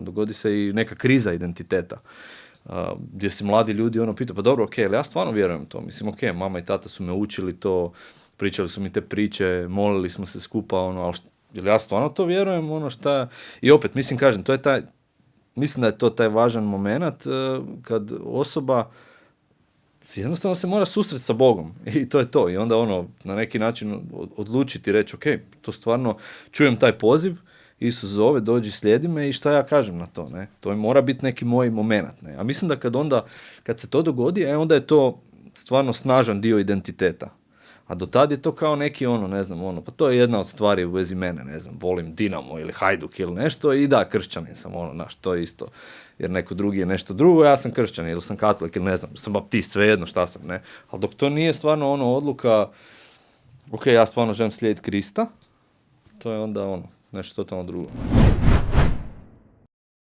dogodi se i neka kriza identiteta. Gdje se mladi ljudi pitaju, pa dobro, ali ja stvarno vjerujem to. Mislim, mama i tata su me učili to, pričali su mi te priče, molili smo se skupa, ali jel ja stvarno to vjerujem, šta... I opet, mislim, to je mislim da je to taj važan moment kad osoba jednostavno se mora susreti sa Bogom i to je to. I onda na neki način odlučiti reći, to stvarno čujem taj poziv, Isus zove, dođi, slijedi me i šta ja kažem na to, ne? To mora biti neki moj moment, ne? A mislim da kad se to dogodi, onda je to stvarno snažan dio identiteta. A do tad je to kao neki pa to je jedna od stvari u vezi mene, ne znam, volim Dinamo ili Hajduk ili nešto i da, kršćanin sam, to je isto. Jer neko drugi je nešto drugo, ja sam kršćanin ili sam katolik ili ne znam, sam baptist, svejedno šta sam, ne. Ali dok to nije stvarno odluka, ja stvarno želim slijediti Krista, to je onda nešto totalno drugo.